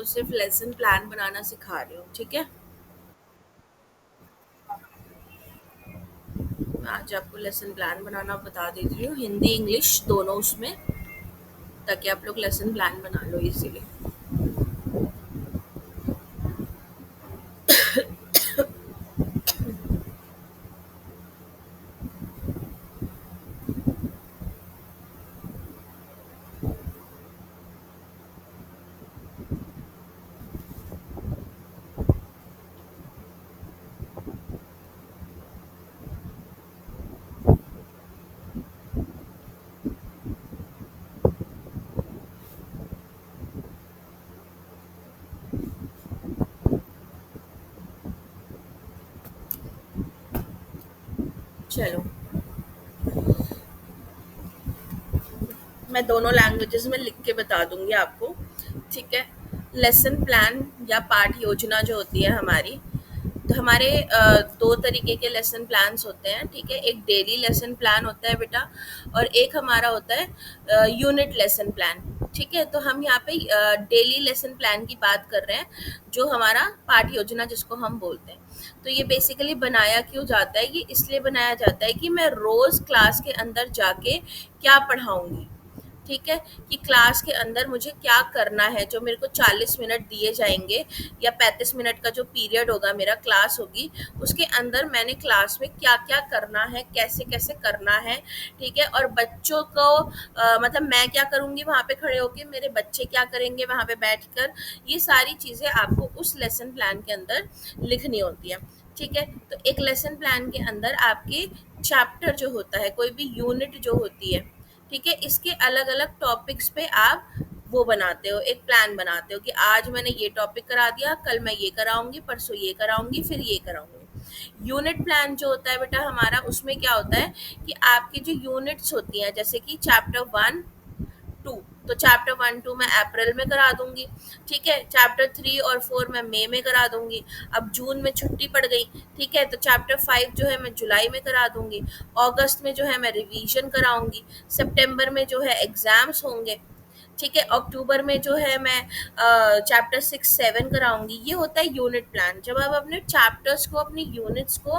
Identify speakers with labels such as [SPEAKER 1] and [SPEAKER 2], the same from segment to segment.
[SPEAKER 1] आपको सिर्फ lesson plan बनाना सिखा रही हूँ, ठीक है। मैं आज आपको लेसन प्लान बनाना बता देती हूँ, हिंदी इंग्लिश दोनों उसमें, ताकि आप लोग लेसन प्लान बना लो इजीली। चलो, मैं दोनों लैंग्वेजेस में लिख के बता दूंगी आपको, ठीक है। लेसन प्लान या पाठ योजना जो होती है हमारी, तो हमारे दो तरीके के लेसन प्लान्स होते हैं, ठीक है। एक डेली लेसन प्लान होता है बेटा, और एक हमारा होता है यूनिट लेसन प्लान, ठीक है। तो हम यहाँ पे डेली लेसन प्लान की बात कर रहे हैं, जो हमारा पाठ योजना जिसको हम बोलते हैं। तो ये बेसिकली बनाया क्यों जाता है, ये इसलिए बनाया जाता है कि मैं रोज क्लास के अंदर जाके क्या पढ़ाऊंगी, ठीक है। कि क्लास के अंदर मुझे क्या करना है, जो मेरे को 40 मिनट दिए जाएंगे या 35 मिनट का जो पीरियड होगा, मेरा क्लास होगी, उसके अंदर मैंने क्लास में क्या क्या करना है, कैसे कैसे करना है, ठीक है। और बच्चों को मतलब मैं क्या करूंगी वहां पे खड़े होके, मेरे बच्चे क्या करेंगे वहां पे बैठकर, ये सारी चीजें आपको उस लेसन प्लान के अंदर लिखनी होती है, ठीक है। तो एक लेसन प्लान के अंदर आपके चैप्टर जो होता है, कोई भी यूनिट जो होती है, ठीक है, इसके अलग अलग टॉपिक्स पे आप वो बनाते हो, एक प्लान बनाते हो कि आज मैंने ये टॉपिक करा दिया, कल मैं ये कराऊंगी, परसों ये कराऊंगी, फिर ये कराऊंगी। यूनिट प्लान जो होता है बेटा हमारा, उसमें क्या होता है कि आपकी जो यूनिट्स होती हैं, जैसे कि चैप्टर 1 2, तो चैप्टर 1 2 मैं अप्रैल में करा दूंगी, ठीक है। चैप्टर 3 और 4 मैं मई में करा दूंगी। अब जून में छुट्टी पड़ गई, ठीक है, तो चैप्टर 5 जो है मैं जुलाई में करा दूंगी। अगस्त में जो है मैं रिवीजन कराऊंगी। सितंबर में जो है एग्जाम्स होंगे, ठीक है। अक्टूबर में जो है मैं चैप्टर 6 7 कराऊंगी। ये होता है यूनिट प्लान, जब आप अपने चैप्टर्स को, अपनी यूनिट्स को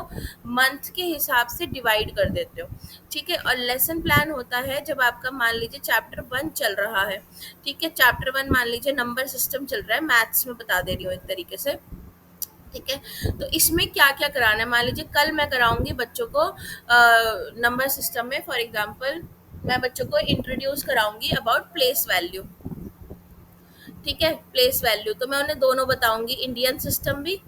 [SPEAKER 1] मंथ के हिसाब से डिवाइड कर देते हो, ठीक है। और लेसन प्लान होता है जब आपका मान लीजिए चैप्टर 1 चल रहा है, ठीक है। चैप्टर 1 मान लीजिए नंबर सिस्टम चल रहा है, मैथ्स में बता दे रही हूँ एक तरीके से, ठीक है। तो इसमें क्या क्या कराना है, मान लीजिए कल मैं कराऊंगी बच्चों को नंबर सिस्टम में, फॉर एग्जांपल मैं बच्चों को इंट्रोड्यूस कराऊंगी अबाउट प्लेस वैल्यू, ठीक है। प्लेस वैल्यू तो मैं उन्हें दोनों बताऊंगी, इंडियन सिस्टम भी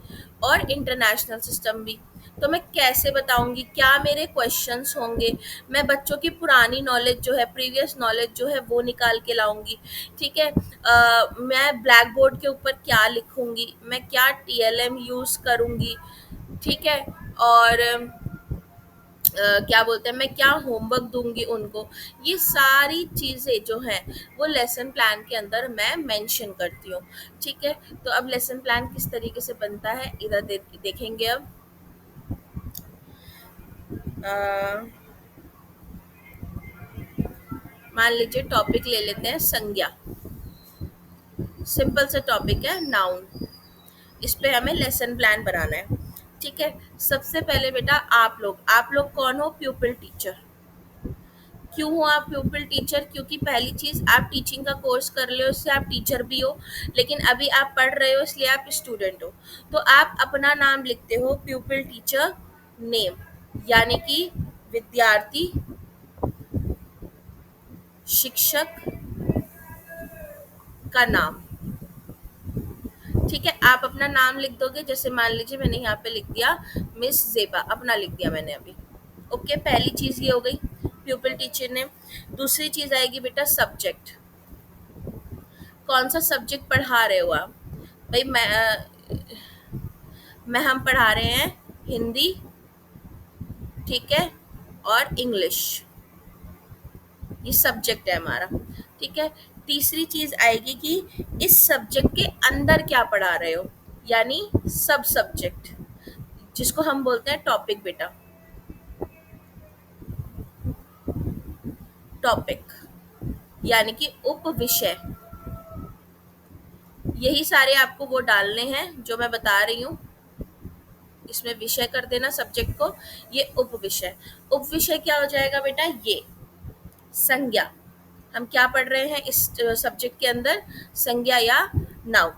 [SPEAKER 1] और इंटरनेशनल सिस्टम भी। तो मैं कैसे बताऊंगी, क्या मेरे क्वेश्चंस होंगे, मैं बच्चों की पुरानी नॉलेज जो है, प्रीवियस नॉलेज जो है वो निकाल के लाऊंगी, ठीक है। मैं ब्लैक बोर्ड के ऊपर क्या लिखूंगी, मैं क्या टीएलएम यूज करूंगी, ठीक है। और क्या बोलते हैं, मैं क्या होमवर्क दूंगी उनको, ये सारी चीज़ें जो हैं वो लेसन प्लान के अंदर मैं मेंशन करती हूँ, ठीक है। तो अब लेसन प्लान किस तरीके से बनता है इधर देखेंगे अब। अ, मान लीजिए टॉपिक ले लेते हैं संज्ञा, सिंपल सा टॉपिक है नाउन, इस पे हमें लेसन प्लान बनाना है, ठीक है। सबसे पहले बेटा आप लोग कौन हो, प्यूपिल टीचर। क्यों हो आप प्यूपिल टीचर, क्योंकि पहली चीज आप टीचिंग का कोर्स कर रहे हो, इससे आप टीचर भी हो, लेकिन अभी आप पढ़ रहे हो इसलिए आप स्टूडेंट हो। तो आप अपना नाम लिखते हो प्यूपिल टीचर नेम, यानी कि विद्यार्थी शिक्षक का नाम, ठीक है। आप अपना नाम लिख दोगे, जैसे मान लीजिए मैंने यहाँ पे लिख दिया मिस जेबा, अपना लिख दिया मैंने अभी, ओके। पहली चीज ये हो गई प्यूपिल टीचर नेम। दूसरी चीज आएगी बेटा सब्जेक्ट, कौन सा सब्जेक्ट पढ़ा रहे हो आप, भाई मैं हम पढ़ा रहे हैं हिंदी, ठीक है, और इंग्लिश, ये सब्जेक्ट है हमारा, ठीक है। तीसरी चीज आएगी कि इस सब्जेक्ट के अंदर क्या पढ़ा रहे हो, यानी सब सब्जेक्ट, जिसको हम बोलते हैं टॉपिक बेटा, टॉपिक यानी कि उप विषय, यही सारे आपको वो डालने हैं जो मैं बता रही हूँ। इसमें विषय कर देना सब्जेक्ट को। ये उप विषय, उप विषय क्या हो जाएगा बेटा, ये संज्ञा। हम क्या पढ़ रहे हैं इस सब्जेक्ट के अंदर, संज्ञा या नाउन।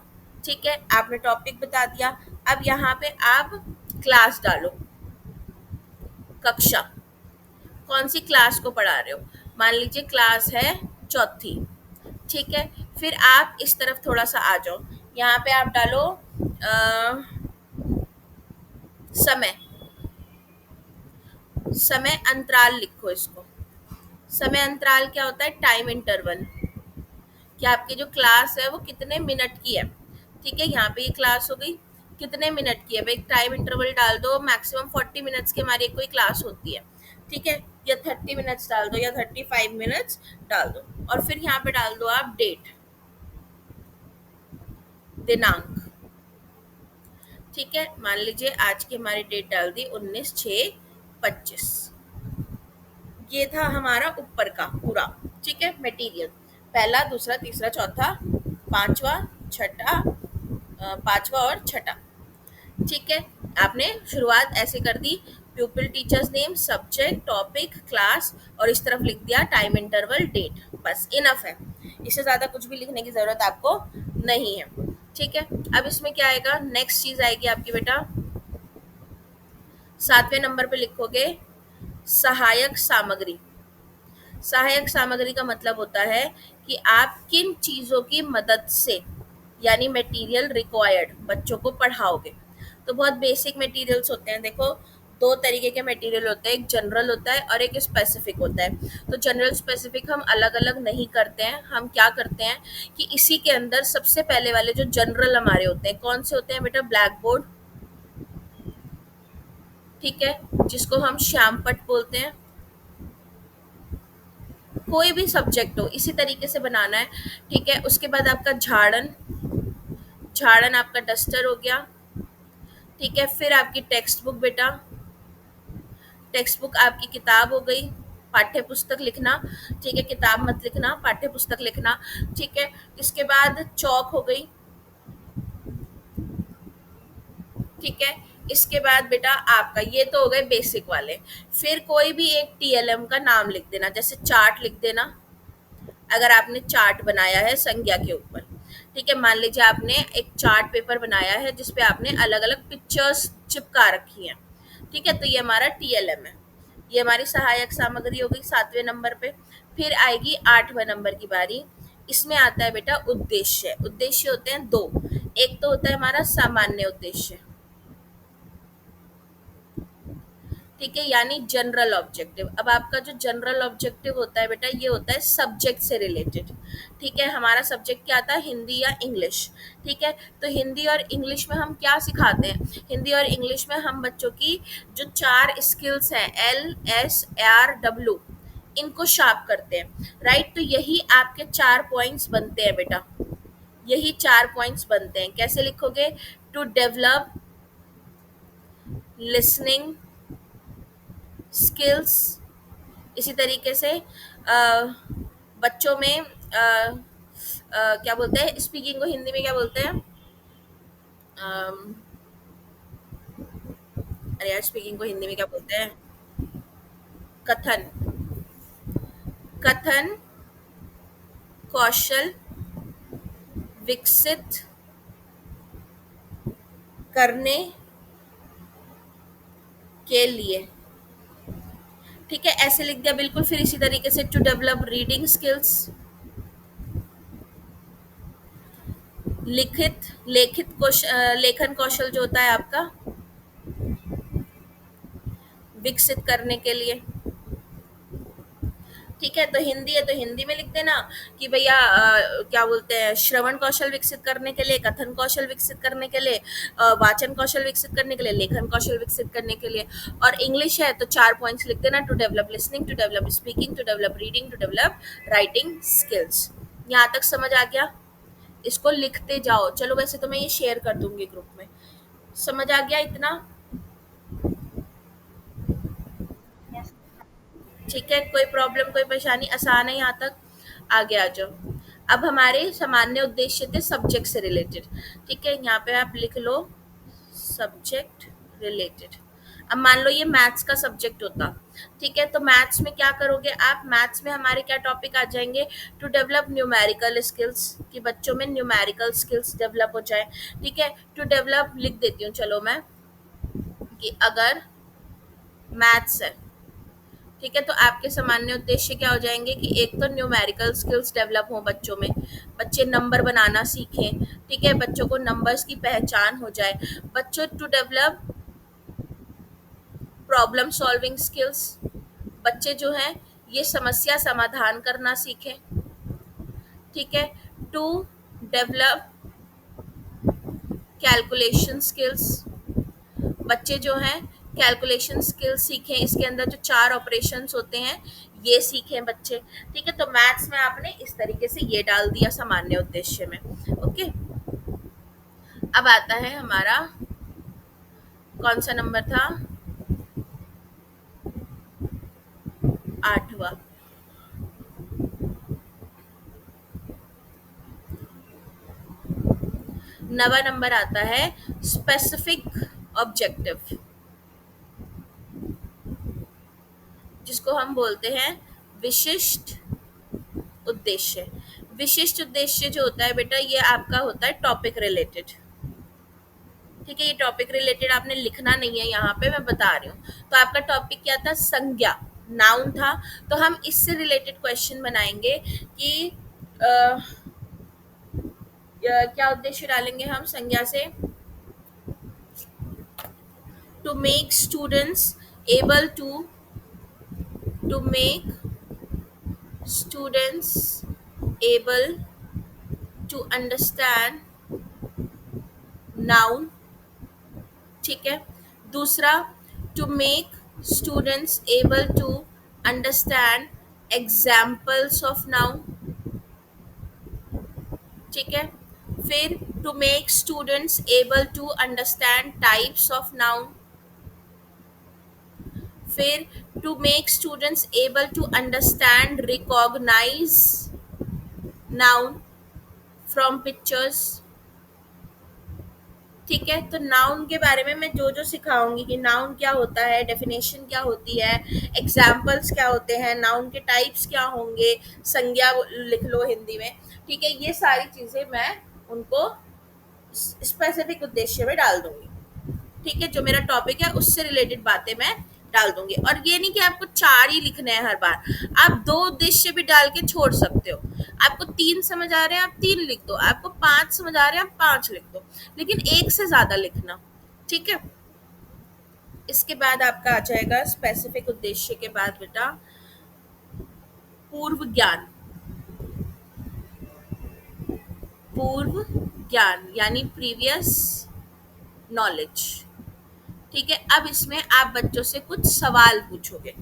[SPEAKER 1] ठीक है, आपने टॉपिक बता दिया। अब यहाँ पे आप क्लास डालो, कक्षा, कौन सी क्लास को पढ़ा रहे हो। मान लीजिए क्लास है चौथी। ठीक है, फिर आप इस तरफ थोड़ा सा आ जाओ, यहाँ पे आप डालो समय, समय अंतराल लिखो इसको। समय अंतराल क्या होता है, टाइम इंटरवल, कि आपकी जो क्लास है वो कितने मिनट की है। ठीक है, यहाँ पे ये क्लास हो गई कितने मिनट की है, भाई टाइम इंटरवल डाल दो, मैक्सिमम 40 मिनट्स की हमारी कोई क्लास होती है। ठीक है, या 30 मिनट्स डाल दो या 35 मिनट्स डाल दो, और फिर यहाँ पे डाल दो आप डेट, दिनांक। ठीक है, मान लीजिए आज की हमारी डेट डाल दी 19/6/25। ये था हमारा ऊपर का पूरा। ठीक है, मटेरियल, पहला दूसरा तीसरा चौथा पांचवा छठा, पांचवा और छठा। ठीक है, आपने शुरुआत ऐसे कर दी, pupil teachers name subject topic class, और इस तरफ लिख दिया टाइम इंटरवल डेट, बस इनफ है। इससे ज्यादा कुछ भी लिखने की जरूरत आपको नहीं है। ठीक है, अब इसमें क्या आएगा, नेक्स्ट चीज आएगी आपकी बेटा, 7वें नंबर पे लिखोगे सहायक सामग्री। सहायक सामग्री का मतलब होता है कि आप किन चीजों की मदद से, यानी मटेरियल रिक्वायर्ड, बच्चों को पढ़ाओगे। तो बहुत बेसिक मटेरियल्स होते हैं, देखो दो तरीके के मटेरियल होते हैं, एक जनरल होता है और एक स्पेसिफिक होता है। तो जनरल स्पेसिफिक हम अलग अलग नहीं करते हैं, हम क्या करते हैं कि इसी के अंदर सबसे पहले वाले जो जनरल हमारे होते हैं, कौन से होते हैं बेटा, ब्लैक बोर्ड, ठीक है, जिसको हम श्याम पट बोलते हैं। कोई भी सब्जेक्ट हो इसी तरीके से बनाना है। ठीक है, उसके बाद आपका झाड़न, झाड़न आपका डस्टर हो गया। ठीक है, फिर आपकी टेक्स्ट बुक बेटा, टेक्स्ट बुक आपकी किताब हो गई, पाठ्य पुस्तक लिखना। ठीक है, किताब मत लिखना, पाठ्य पुस्तक लिखना। ठीक है, इसके बाद चौक हो गई। ठीक है, इसके बाद बेटा आपका ये तो हो गए बेसिक वाले। फिर कोई भी एक टीएलएम का नाम लिख देना, जैसे चार्ट लिख देना, अगर आपने चार्ट बनाया है संज्ञा के ऊपर। ठीक है, मान लीजिए आपने एक चार्ट पेपर बनाया है जिसपे आपने अलग अलग पिक्चर्स चिपका रखी हैं। ठीक है, तो ये हमारा टीएलएम है, ये हमारी सहायक सामग्री हो गई 7वें नंबर पे। फिर आएगी 8वें नंबर की बारी, इसमें आता है बेटा उद्देश्य। उद्देश्य होते हैं दो, एक तो होता है हमारा सामान्य उद्देश्य, ठीक है, यानी जनरल ऑब्जेक्टिव। अब आपका जो जनरल ऑब्जेक्टिव होता है बेटा, ये होता है सब्जेक्ट से रिलेटेड। ठीक है, हमारा सब्जेक्ट क्या आता है, हिंदी या इंग्लिश। ठीक है, तो हिंदी और इंग्लिश में हम क्या सिखाते हैं, हिंदी और इंग्लिश में हम बच्चों की जो 4 स्किल्स हैं, LSR W, इनको शार्प करते हैं। राइट, तो यही आपके 4 पॉइंट्स बनते हैं बेटा, यही 4 पॉइंट्स बनते हैं। कैसे लिखोगे, टू डेवलप लिसनिंग स्किल्स। इसी तरीके से बच्चों में क्या बोलते हैं, स्पीकिंग को हिंदी में क्या बोलते हैं, अम, अरे यार स्पीकिंग को हिंदी में क्या बोलते हैं, कथन, कथन कौशल विकसित करने के लिए। ठीक है, ऐसे लिख दिया बिल्कुल। फिर इसी तरीके से टू डेवलप रीडिंग स्किल्स, लिखित लेखित लेखन कौशल जो होता है आपका, विकसित करने के लिए। ठीक है, तो हिंदी है तो हिंदी में लिख देना कि भैया क्या बोलते हैं, श्रवण कौशल विकसित करने के लिए, कथन कौशल विकसित करने के लिए, वाचन कौशल विकसित करने के लिए, लेखन कौशल विकसित करने के लिए। और इंग्लिश है तो 4 पॉइंट्स लिख देना, to develop listening, to develop speaking, to develop reading, to develop writing skills. यहाँ तक समझ आ गया, इसको लिखते जाओ। चलो वैसे तो मैं ये शेयर कर दूंगी ग्रुप में। समझ आ गया इतना, ठीक है, कोई प्रॉब्लम कोई परेशानी, आसान है यहाँ तक, आगे आ जाओ। अब हमारे सामान्य उद्देश्य थे सब्जेक्ट से रिलेटेड। ठीक है, यहाँ पे आप लिख लो सब्जेक्ट रिलेटेड। अब मान लो ये मैथ्स का सब्जेक्ट होता, ठीक है, तो मैथ्स में क्या करोगे आप, मैथ्स में हमारे क्या टॉपिक आ जाएंगे, टू डेवलप न्यूमेरिकल स्किल्स, कि बच्चों में न्यूमेरिकल स्किल्स डेवलप हो जाए। ठीक है, टू डेवलप लिख देती हूँ चलो मैं, कि अगर मैथ्स है, ठीक है, तो आपके सामान्य उद्देश्य क्या हो जाएंगे कि एक तो न्यूमेरिकल स्किल्स डेवलप हो बच्चों में, बच्चे नंबर बनाना सीखें। ठीक है, बच्चों को नंबर्स की पहचान हो जाए। बच्चों to develop problem solving skills, बच्चे जो हैं ये समस्या समाधान करना सीखें। ठीक है, टू डेवलप कैलकुलेशन स्किल्स, बच्चे जो हैं कैलकुलेशन स्किल्स सीखें, इसके अंदर जो 4 ऑपरेशंस होते हैं ये सीखें बच्चे। ठीक है, तो मैथ्स में आपने इस तरीके से ये डाल दिया सामान्य उद्देश्य में। ओके, अब आता है हमारा कौन सा नंबर था, 8वां। नवा नंबर आता है स्पेसिफिक ऑब्जेक्टिव, जिसको हम बोलते हैं विशिष्ट उद्देश्य। विशिष्ट उद्देश्य जो होता है बेटा ये आपका होता है टॉपिक रिलेटेड। ठीक है, ये टॉपिक रिलेटेड आपने लिखना नहीं है, यहाँ पे मैं बता रही हूँ। तो आपका टॉपिक क्या था, संज्ञा, नाउन था। तो हम इससे रिलेटेड क्वेश्चन बनाएंगे कि क्या उद्देश्य डालेंगे हम संज्ञा से, to make students able to make students able to understand noun। ठीक है, दूसरा to make students able to understand examples of noun. ठीक है, फिर to make students able to understand types of noun, फिर to make students able to understand recognize noun from pictures. ठीक है, तो नाउन के बारे में मैं जो जो सिखाऊंगी कि नाउन क्या होता है, डेफिनेशन क्या होती है, एग्जाम्पल्स क्या होते हैं, नाउन के टाइप्स क्या होंगे, संज्ञा लिख लो हिंदी में। ठीक है, ये सारी चीज़ें मैं उनको स्पेसिफिक उद्देश्य में डाल दूंगी। ठीक है, जो मेरा टॉपिक है उससे रिलेटेड बातें मैं डाल दूंगी। और ये नहीं कि आपको 4 ही लिखने हैं हर बार, आप 2 उद्देश्य भी डाल के छोड़ सकते हो। आपको 3 समझ आ रहे हैं आप 3 लिख दो, आपको 5 समझ आ रहे हैं आप 5 लिख दो, लेकिन एक से ज्यादा लिखना। ठीक है, इसके बाद आपका आ जाएगा स्पेसिफिक उद्देश्य के बाद बेटा पूर्व ज्ञान। पूर्व ज्ञान यानी प्रीवियस नॉलेज। ठीक है, अब इसमें आप बच्चों से कुछ सवाल पूछोगे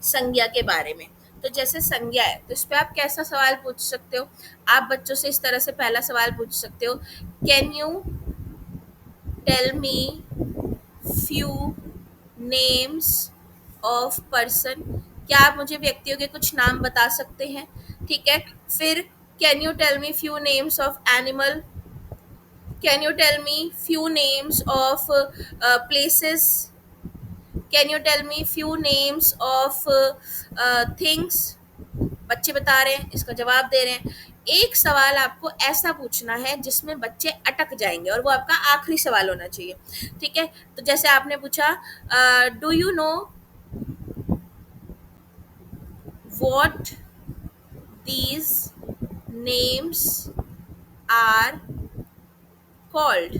[SPEAKER 1] संज्ञा के बारे में। तो जैसे संज्ञा है तो इस पे आप कैसा सवाल पूछ सकते हो, आप बच्चों से इस तरह से पहला सवाल पूछ सकते हो, can you tell me few names of person, क्या आप मुझे व्यक्तियों के कुछ नाम बता सकते हैं। ठीक है, फिर can you tell me few names of animal, can you tell me few names of places, can you tell me few names of things. बच्चे बता रहे हैं, इसका जवाब दे रहे हैं। एक सवाल आपको ऐसा पूछना है जिसमें बच्चे अटक जाएंगे और वो आपका आखिरी सवाल होना चाहिए। ठीक है, तो जैसे आपने पूछा do you know what these names are called,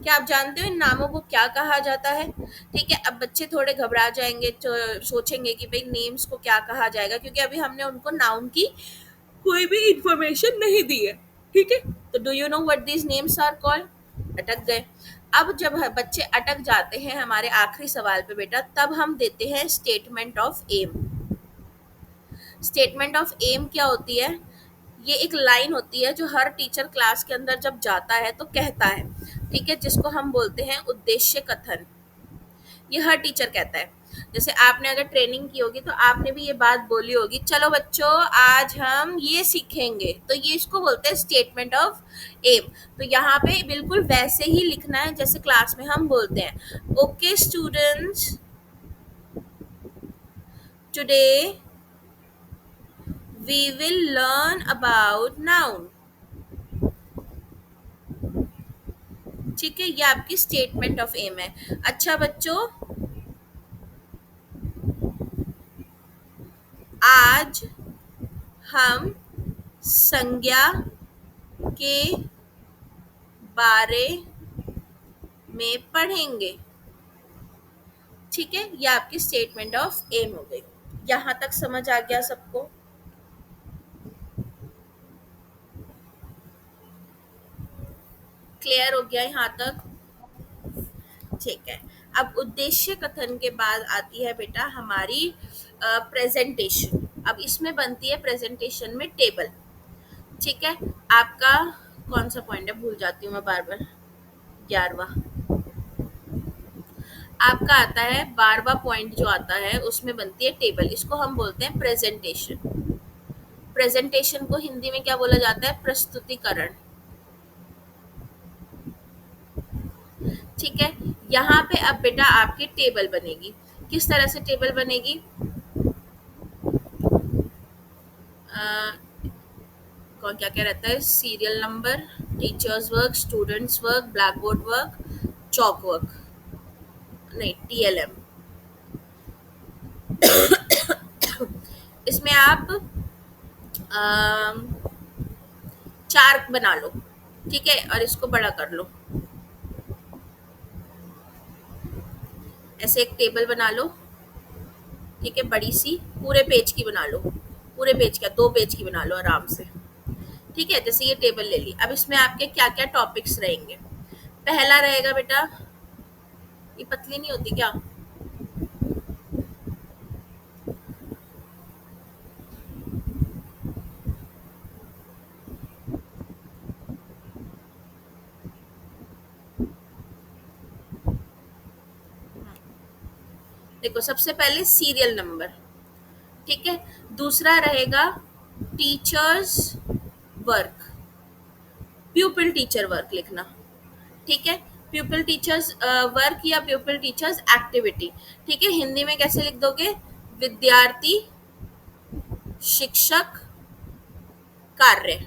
[SPEAKER 1] क्या आप जानते हो इन नामों को क्या कहा जाता है। ठीक है, अब बच्चे थोड़े घबरा जाएंगे, तो सोचेंगे कि भाई नेम्स को क्या कहा जाएगा, क्योंकि अभी हमने उनको नाउन की कोई भी इंफॉर्मेशन नहीं दी है। ठीक है, तो do you know what these names are called, अटक गए। अब जब बच्चे अटक जाते हैं हमारे आखिरी सवाल पे बेटा, तब हम देते हैं statement of aim. Statement of aim क्या होती है, ये एक लाइन होती है जो हर टीचर क्लास के अंदर जब जाता है तो कहता है। ठीक है, जिसको हम बोलते हैं उद्देश्य कथन, ये हर टीचर कहता है। जैसे आपने अगर ट्रेनिंग की होगी तो आपने भी ये बात बोली होगी, चलो बच्चों आज हम ये सीखेंगे, तो ये इसको बोलते हैं स्टेटमेंट ऑफ एम। तो यहाँ पे बिल्कुल वैसे ही लिखना है जैसे क्लास में हम बोलते हैं, okay students, today we will learn about noun. ठीक है, ये आपकी स्टेटमेंट ऑफ एम है। अच्छा बच्चों, आज हम संज्ञा के बारे में पढ़ेंगे। ठीक है, ये आपकी स्टेटमेंट ऑफ एम हो गई। यहां तक समझ आ गया सबको? क्लियर हो गया यहाँ तक? ठीक है। अब उद्देश्य कथन के बाद आती है बेटा हमारी प्रेजेंटेशन। अब इसमें बनती है प्रेजेंटेशन में टेबल। ठीक है, आपका कौन सा पॉइंट है, भूल जाती हूँ मैं बार बार। 11वां आपका आता है, 12वां पॉइंट जो आता है उसमें बनती है टेबल। इसको हम बोलते हैं प्रेजेंटेशन। प्रेजेंटेशन को हिंदी में क्या बोला जाता है? प्रस्तुतिकरण। ठीक है, यहाँ पे अब बेटा आपकी टेबल बनेगी। किस तरह से टेबल बनेगी? कौन क्या क्या रहता है? Serial number, teachers work, students work, black board work, chalk work, नहीं टीएलएम। इसमें आप अम, 4 बना लो। ठीक है, और इसको बड़ा कर लो। ऐसे एक टेबल बना लो। ठीक है, बड़ी सी, पूरे पेज की बना लो। पूरे पेज का 2 पेज की बना लो आराम से। ठीक है, जैसे ये टेबल ले ली। अब इसमें आपके क्या क्या टॉपिक्स रहेंगे? पहला रहेगा बेटा, ये पतली नहीं होती क्या? देखो, सबसे पहले सीरियल नंबर। ठीक है, दूसरा रहेगा टीचर्स वर्क, प्यूपिल टीचर वर्क लिखना। ठीक है, प्यूपिल टीचर्स वर्क या प्यूपिल टीचर्स एक्टिविटी। ठीक है, हिंदी में कैसे लिख दोगे? विद्यार्थी शिक्षक कार्य।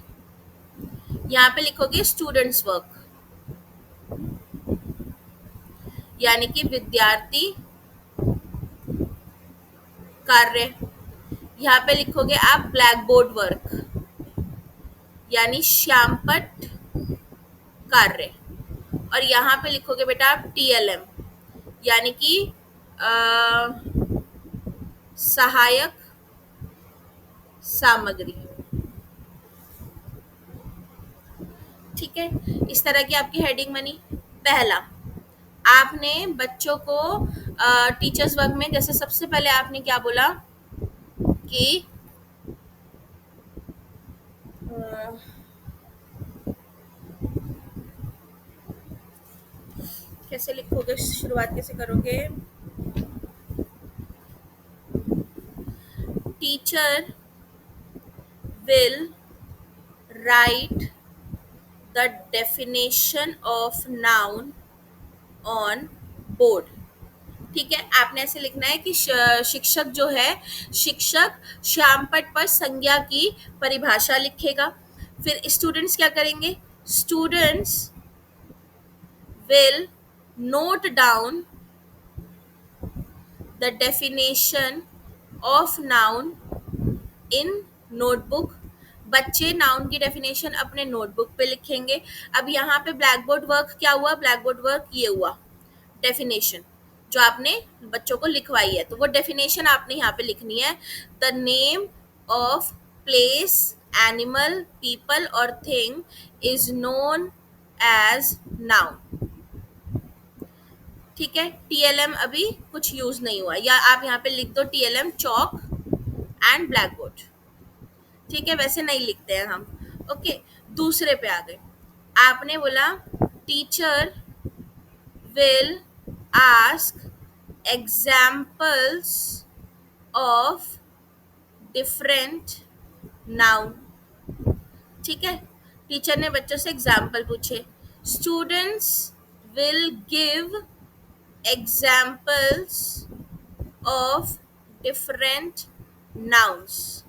[SPEAKER 1] यहाँ पे लिखोगे स्टूडेंट्स वर्क, यानी कि विद्यार्थी कार्य। यहाँ पे लिखोगे आप ब्लैक बोर्ड वर्क, यानी श्यामपट कार्य। और यहाँ पे लिखोगे बेटा आप टीएलएम, यानी कि सहायक सामग्री। ठीक है, इस तरह की आपकी हेडिंग बनी। पहला, आपने बच्चों को टीचर्स वर्क में जैसे सबसे पहले आपने क्या बोला कि कैसे लिखोगे, शुरुआत कैसे करोगे? Teacher will write the definition of noun on board। ठीक है, आपने ऐसे लिखना है कि शिक्षक जो है, शिक्षक श्यामपट पर संज्ञा की परिभाषा लिखेगा। फिर स्टूडेंट्स क्या करेंगे? Students will note down the definition of noun in notebook. बच्चे नाउन की डेफिनेशन अपने नोटबुक पे लिखेंगे। अब यहाँ पे ब्लैक बोर्ड वर्क क्या हुआ? ब्लैक बोर्ड वर्क ये हुआ डेफिनेशन जो आपने बच्चों को लिखवाई है, तो वो डेफिनेशन आपने यहाँ पे लिखनी है। The name of place, animal, people और thing is known as noun. ठीक है, टीएलएम अभी कुछ यूज नहीं हुआ, या आप यहाँ पे लिख दो TLM chalk and black board. ठीक है, वैसे नहीं लिखते हैं हम। ओके, दूसरे पे आ गए। आपने बोला teacher will ask examples of different noun. ठीक है, टीचर ने बच्चों से एग्जाम्पल पूछे. Students will give examples of different nouns.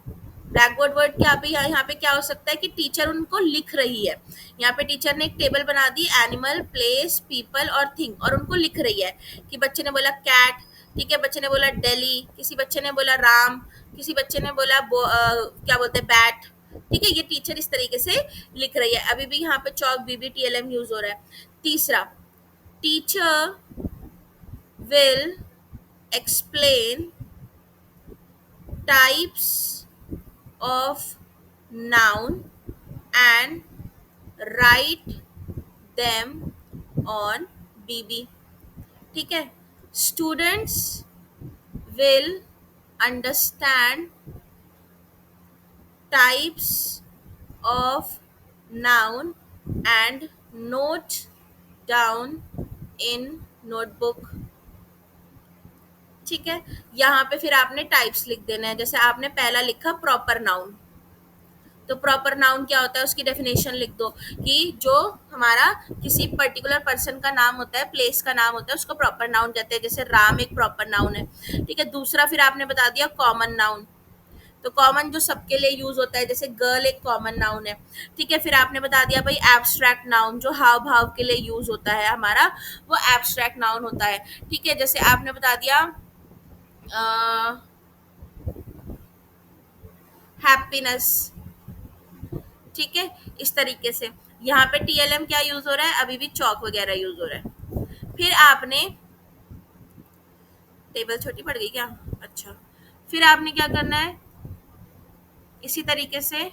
[SPEAKER 1] Black board word क्या पे यहाँ पे क्या हो सकता है कि टीचर उनको लिख रही है. यहाँ पे टीचर ने एक टेबल बना दी, एनिमल, प्लेस, पीपल और थिंग, और उनको लिख रही है कि बच्चे ने बोला कैट, ठीक है, बच्चे ने बोला दिल्ली, किसी बच्चे ने बोला राम, किसी बच्चे ने बोला क्या बोलते हैं बैट. ठीक है, ये टीचर इस तरीके से लिख रही है. अभी भी यहाँ पे चौक BBTLM यूज हो रहा है. तीसरा, teacher will explain types of noun and write them on BB. ठीक है, students will understand types of noun and note down in notebook. ठीक है, यहाँ पे फिर आपने टाइप्स लिख देना है. जैसे आपने पहला लिखा प्रॉपर नाउन, तो प्रॉपर नाउन क्या होता है उसकी डेफिनेशन लिख दो कि जो हमारा किसी पर्टिकुलर पर्सन का नाम होता है, प्लेस का नाम होता है, उसको प्रॉपर नाउन कहते हैं. जैसे राम एक प्रॉपर नाउन है. ठीक है, दूसरा फिर आपने बता दिया कॉमन नाउन, तो कॉमन जो सबके लिए यूज होता है, जैसे गर्ल एक कॉमन नाउन है. ठीक है, फिर आपने बता दिया भाई एब्स्ट्रैक्ट नाउन, जो हाव भाव के लिए यूज होता है हमारा, वो एब्स्ट्रैक्ट नाउन होता है. ठीक है, जैसे आपने बता दिया हैप्पीनेस. ठीक है, इस तरीके से यहाँ पे TLM क्या यूज हो रहा है, अभी भी चौक वगैरह यूज हो रहा है. फिर आपने टेबल छोटी पड़ गई क्या, अच्छा, फिर आपने क्या करना है, इसी तरीके से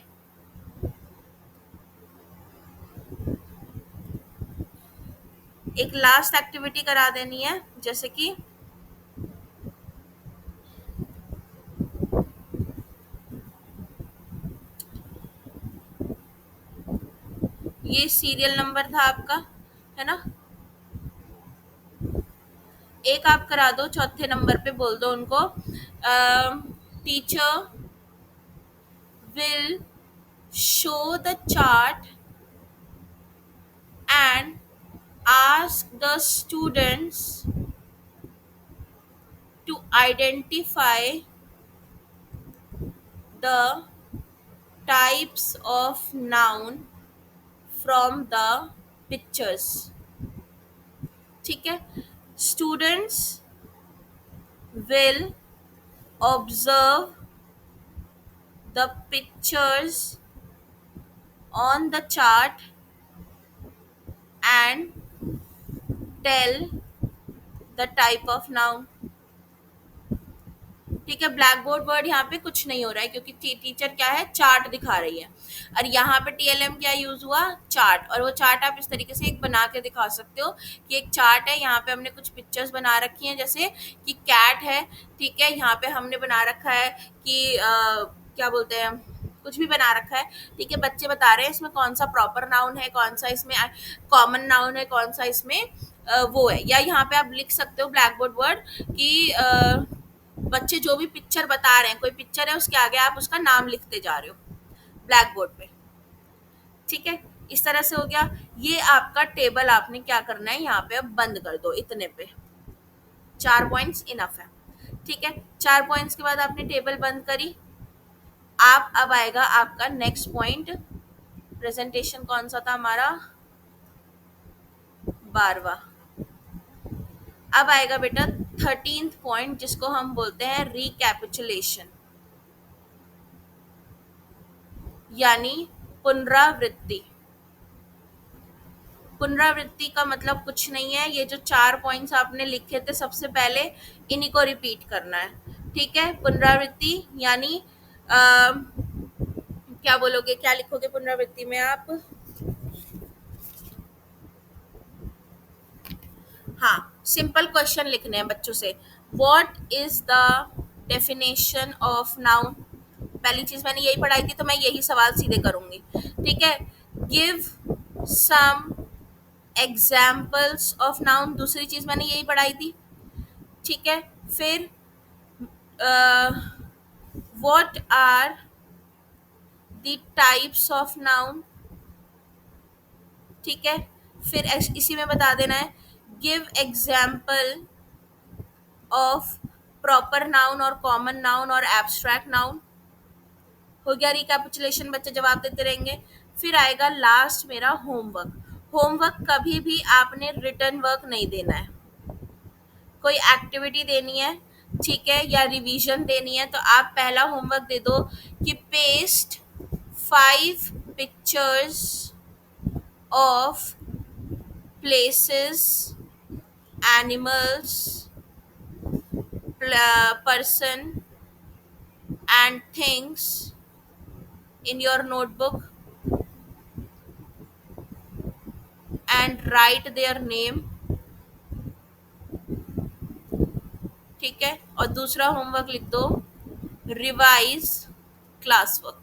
[SPEAKER 1] एक लास्ट एक्टिविटी करा देनी है. जैसे कि ये सीरियल नंबर था आपका, है ना, एक आप करा दो, चौथे नंबर पे बोल दो उनको teacher will show the chart and ask the students to identify the types of noun from the pictures. ठीक है, students will observe the pictures on the chart and tell the type of noun. ठीक है, black board word यहाँ पे कुछ नहीं हो रहा है क्योंकि टीचर क्या है, चार्ट दिखा रही है. और यहाँ पे TLM क्या यूज हुआ, चार्ट. और वो चार्ट आप इस तरीके से एक बना के दिखा सकते हो कि एक चार्ट है, यहाँ पे हमने कुछ पिक्चर्स बना रखी हैं, जैसे कि कैट है. ठीक है, यहाँ पे हमने बना रखा है कि क्या बोलते हैं, कुछ भी बना रखा है. ठीक है, बच्चे बता रहे हैं इसमें कौन सा प्रॉपर नाउन है, कौन सा इसमें कॉमन नाउन है, कौन सा इसमें वो है. या यहाँ पे आप लिख सकते हो ब्लैक बोर्ड वर्ड कि बच्चे जो भी पिक्चर बता रहे हैं, कोई पिक्चर है उसके आगे आप उसका नाम लिखते जा रहे हो ब्लैक बोर्ड पे. ठीक है, इस तरह से हो गया. ये आपका टेबल आपने क्या करना है, यहाँ पे अब बंद कर दो. इतने पे 4 पॉइंट्स इनफ है. ठीक है, 4 पॉइंट्स के बाद आपने टेबल बंद करी. आप अब आएगा आपका नेक्स्ट पॉइंट. प्रेजेंटेशन कौन सा था हमारा, 12वां. अब आएगा बेटा 13th पॉइंट, जिसको हम बोलते हैं रिकैपिचुलेशन, यानी पुनरावृत्ति. पुनरावृत्ति का मतलब कुछ नहीं है, ये जो 4 पॉइंट्स आपने लिखे थे सबसे पहले, इन्हीं को रिपीट करना है. ठीक है, पुनरावृत्ति यानी क्या बोलोगे, क्या लिखोगे पुनरावृत्ति में आप, हाँ, सिंपल क्वेश्चन लिखने हैं बच्चों से. What is the definition of noun. पहली चीज मैंने यही पढ़ाई थी, तो मैं यही सवाल सीधे करूंगी. ठीक है, give some examples of noun, दूसरी चीज मैंने यही पढ़ाई थी. ठीक है। फिर what are the types of noun, ठीक है। फिर इसी में बता देना है give example of proper noun और कॉमन नाउन और एब्स्ट्रैक्ट नाउन। हो गया रिकैपिचुलेशन, बच्चे जवाब देते रहेंगे। फिर आएगा लास्ट मेरा होमवर्क। होमवर्क कभी भी आपने रिटर्न वर्क नहीं देना है, कोई एक्टिविटी देनी है, ठीक है, या रिवीजन देनी है, तो आप पहला होमवर्क दे दो कि paste 5 pictures of places, animals, person and things in your notebook and write their name, ठीक है। और दूसरा होमवर्क लिख दो रिवाइज क्लास वर्क,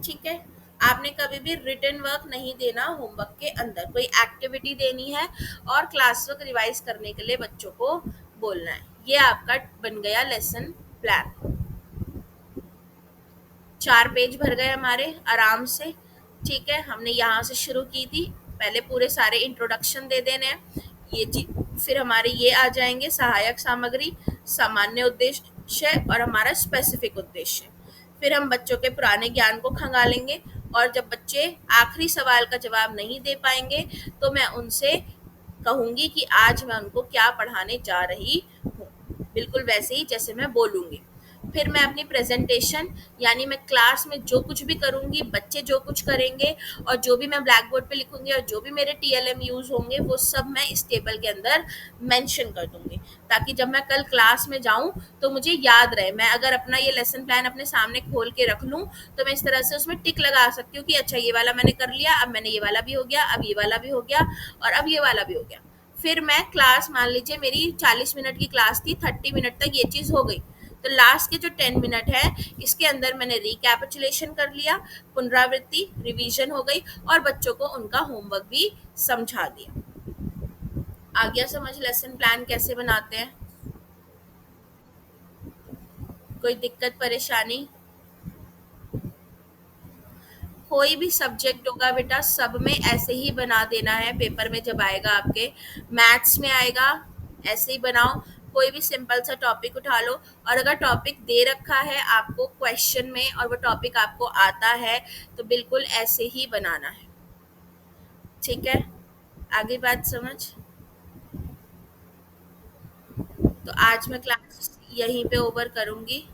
[SPEAKER 1] ठीक है। आपने कभी भी रिटन वर्क नहीं देना होमवर्क के अंदर, कोई एक्टिविटी देनी है और क्लास वर्क रिवाइज करने के लिए बच्चों को बोलना है। ये आपका बन गया लेसन प्लान। 4 पेज भर गए हमारे आराम से, ठीक है। हमने यहाँ से शुरू की थी, पहले पूरे सारे इंट्रोडक्शन दे देने हैं ये चीज। फिर हमारे ये आ जाएंगे सहायक सामग्री, सामान्य उद्देश्य और हमारा स्पेसिफिक उद्देश्य। फिर हम बच्चों के पुराने ज्ञान को खंगालेंगे और जब बच्चे आखिरी सवाल का जवाब नहीं दे पाएंगे तो मैं उनसे कहूंगी कि आज मैं उनको क्या पढ़ाने जा रही हूँ, बिल्कुल वैसे ही जैसे मैं बोलूंगी। फिर मैं अपनी प्रेजेंटेशन यानी मैं क्लास में जो कुछ भी करूंगी, बच्चे जो कुछ करेंगे और जो भी मैं ब्लैक बोर्ड पे लिखूंगी और जो भी मेरे टीएलएम यूज होंगे वो सब मैं इस टेबल के अंदर मेंशन कर दूंगी, ताकि जब मैं कल क्लास में जाऊं तो मुझे याद रहे। मैं अगर अपना ये लेसन प्लान अपने सामने खोल के रख लूं तो मैं इस तरह से उसमें टिक लगा सकती हूँ कि अच्छा ये वाला मैंने कर लिया, अब मैंने ये वाला भी हो गया, अब ये वाला भी हो गया और अब ये वाला भी हो गया। फिर मैं क्लास, मान लीजिए मेरी 40 मिनट की क्लास थी, 30 मिनट तक ये चीज़ हो गई, तो लास्ट के जो 10 मिनट है इसके अंदर मैंने रिकैपिचुलेशन कर लिया, पुनरावृत्ति रिवीजन हो गई और बच्चों को उनका होमवर्क भी समझा दिया। आ गया समझ लेसन प्लान कैसे बनाते हैं? कोई दिक्कत परेशानी? कोई भी सब्जेक्ट होगा बेटा सब में ऐसे ही बना देना है, पेपर में जब आएगा आपके, मैथ्स में आएगा ऐसे ही बनाओ। कोई भी सिंपल सा टॉपिक उठा लो और अगर टॉपिक दे रखा है आपको क्वेश्चन में और वो टॉपिक आपको आता है तो बिल्कुल ऐसे ही बनाना है, ठीक है। आगे बात समझ। तो आज मैं क्लास यहीं पे ओवर करूंगी।